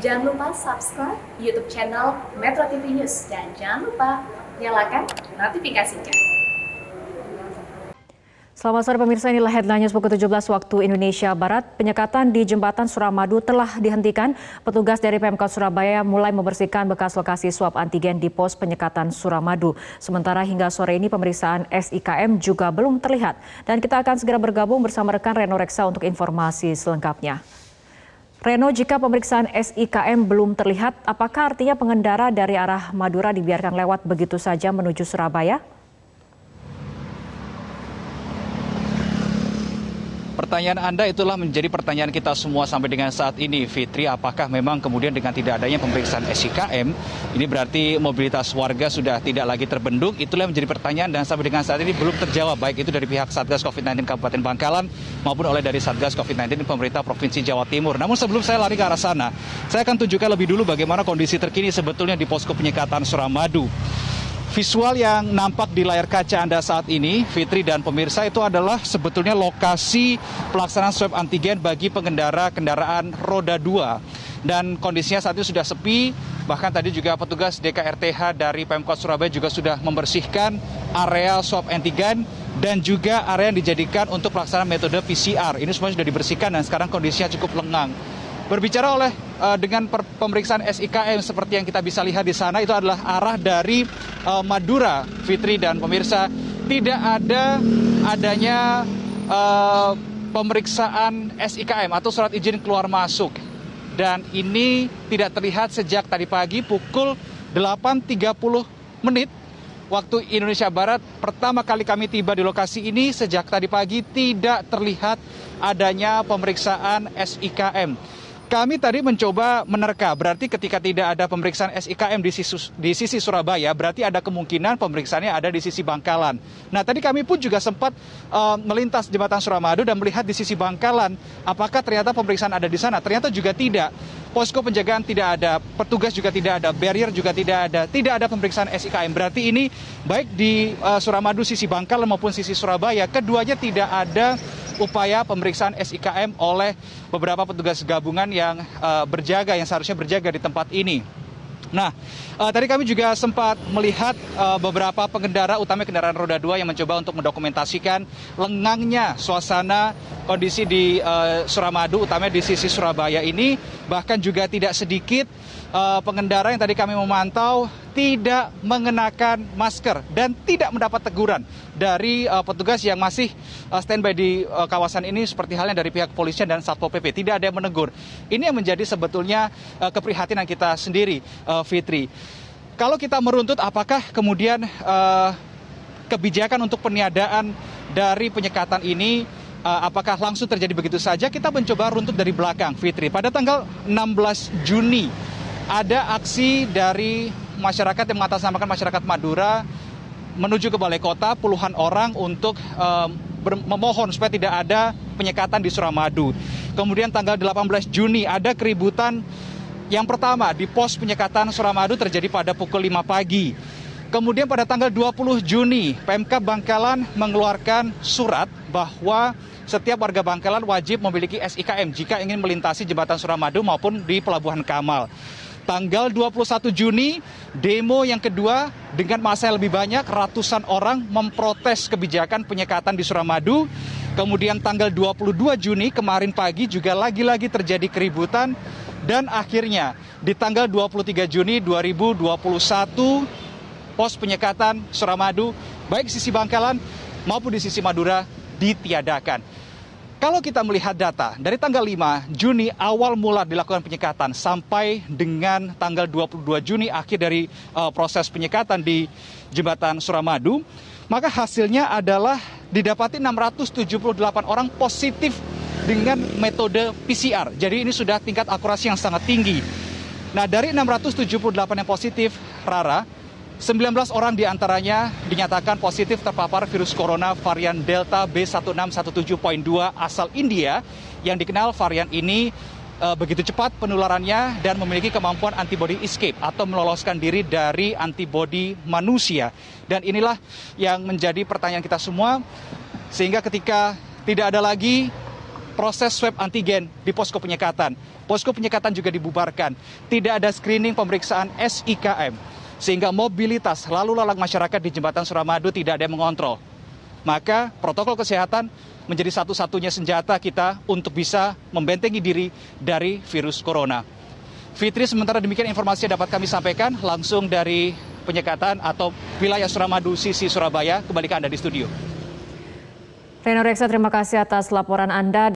Jangan lupa subscribe YouTube channel Metro TV News dan jangan lupa nyalakan notifikasinya. Selamat sore pemirsa, inilah headline news pukul 17 waktu Indonesia Barat. Penyekatan di Jembatan Suramadu telah dihentikan. Petugas dari Pemkot Surabaya mulai membersihkan bekas lokasi swab antigen di pos penyekatan Suramadu. Sementara hingga sore ini pemeriksaan SIKM juga belum terlihat. Dan kita akan segera bergabung bersama rekan Reno Reksa untuk informasi selengkapnya. Reno, jika pemeriksaan SIKM belum terlihat, apakah artinya pengendara dari arah Madura dibiarkan lewat begitu saja menuju Surabaya? Pertanyaan Anda itulah menjadi pertanyaan kita semua sampai dengan saat ini, Fitri. Apakah memang kemudian dengan tidak adanya pemeriksaan SIKM, ini berarti mobilitas warga sudah tidak lagi terbendung? Itulah yang menjadi pertanyaan dan sampai dengan saat ini belum terjawab, baik itu dari pihak Satgas COVID-19 Kabupaten Bangkalan maupun oleh dari Satgas COVID-19 pemerintah Provinsi Jawa Timur. Namun sebelum saya lari ke arah sana, saya akan tunjukkan lebih dulu bagaimana kondisi terkini sebetulnya di posko penyekatan Suramadu. Visual yang nampak di layar kaca Anda saat ini, Fitri dan pemirsa, itu adalah sebetulnya lokasi pelaksanaan swab antigen bagi pengendara kendaraan roda 2. Dan kondisinya saat ini sudah sepi, bahkan tadi juga petugas DKRTH dari Pemkot Surabaya juga sudah membersihkan area swab antigen dan juga area yang dijadikan untuk pelaksanaan metode PCR. Ini semua sudah dibersihkan dan sekarang kondisinya cukup lengang. Berbicara dengan pemeriksaan SIKM seperti yang kita bisa lihat di sana, itu adalah arah dari Madura, Fitri dan pemirsa. Tidak adanya pemeriksaan SIKM atau surat izin keluar masuk. Dan ini tidak terlihat sejak tadi pagi pukul 8.30 waktu Indonesia Barat. Pertama kali kami tiba di lokasi ini, sejak tadi pagi tidak terlihat adanya pemeriksaan SIKM. Kami tadi mencoba menerka, berarti ketika tidak ada pemeriksaan SIKM di sisi Surabaya, berarti ada kemungkinan pemeriksaannya ada di sisi Bangkalan. Nah, tadi kami pun juga sempat melintas Jembatan Suramadu dan melihat di sisi Bangkalan, apakah ternyata pemeriksaan ada di sana. Ternyata juga tidak. Posko penjagaan tidak ada, petugas juga tidak ada, barrier juga tidak ada pemeriksaan SIKM. Berarti ini baik di Suramadu sisi Bangkalan maupun sisi Surabaya, keduanya tidak ada upaya pemeriksaan SIKM oleh beberapa petugas gabungan yang seharusnya berjaga di tempat ini. Nah, tadi kami juga sempat melihat beberapa pengendara, utamanya kendaraan roda 2 yang mencoba untuk mendokumentasikan lengangnya suasana kondisi di Suramadu, utamanya di sisi Surabaya ini. Bahkan juga tidak sedikit pengendara yang tadi kami memantau tidak mengenakan masker dan tidak mendapat teguran dari petugas yang masih standby di kawasan ini, seperti halnya dari pihak kepolisian dan Satpol PP. Tidak ada yang menegur. Ini yang menjadi sebetulnya keprihatinan kita sendiri, Fitri. Kalau kita meruntut apakah kemudian kebijakan untuk peniadaan dari penyekatan ini apakah langsung terjadi begitu saja, kita mencoba runtut dari belakang, Fitri. Pada tanggal 16 Juni ada aksi dari masyarakat yang mengatasnamakan masyarakat Madura menuju ke balai kota, puluhan orang untuk memohon supaya tidak ada penyekatan di Suramadu. Kemudian tanggal 18 Juni ada keributan yang pertama di pos penyekatan Suramadu terjadi pada pukul 5 pagi. Kemudian pada tanggal 20 Juni, Pemkab Bangkalan mengeluarkan surat bahwa setiap warga Bangkalan wajib memiliki SIKM jika ingin melintasi Jembatan Suramadu maupun di Pelabuhan Kamal. Tanggal 21 Juni, demo yang kedua dengan massa yang lebih banyak, ratusan orang memprotes kebijakan penyekatan di Suramadu. Kemudian tanggal 22 Juni kemarin pagi juga lagi-lagi terjadi keributan. Dan akhirnya di tanggal 23 Juni 2021, pos penyekatan Suramadu, baik sisi Bangkalan maupun di sisi Madura, ditiadakan. Kalau kita melihat data, dari tanggal 5 Juni awal mula dilakukan penyekatan sampai dengan tanggal 22 Juni akhir dari proses penyekatan di Jembatan Suramadu, maka hasilnya adalah didapati 678 orang positif dengan metode PCR. Jadi ini sudah tingkat akurasi yang sangat tinggi. Nah, dari 678 yang positif, Rara, 19 orang diantaranya dinyatakan positif terpapar virus corona varian Delta B1617.2 asal India, yang dikenal varian ini begitu cepat penularannya dan memiliki kemampuan antibody escape atau meloloskan diri dari antibody manusia. Dan inilah yang menjadi pertanyaan kita semua, sehingga ketika tidak ada lagi proses swab antigen di posko penyekatan. Posko penyekatan juga dibubarkan. Tidak ada screening pemeriksaan SIKM. Sehingga mobilitas lalu lalang masyarakat di Jembatan Suramadu tidak ada yang mengontrol. Maka protokol kesehatan menjadi satu-satunya senjata kita untuk bisa membentengi diri dari virus corona. Fitri, sementara demikian informasi yang dapat kami sampaikan langsung dari penyekatan atau wilayah Suramadu sisi Surabaya. Kembali ke Anda di studio. Reno Reksa, terima kasih atas laporan Anda.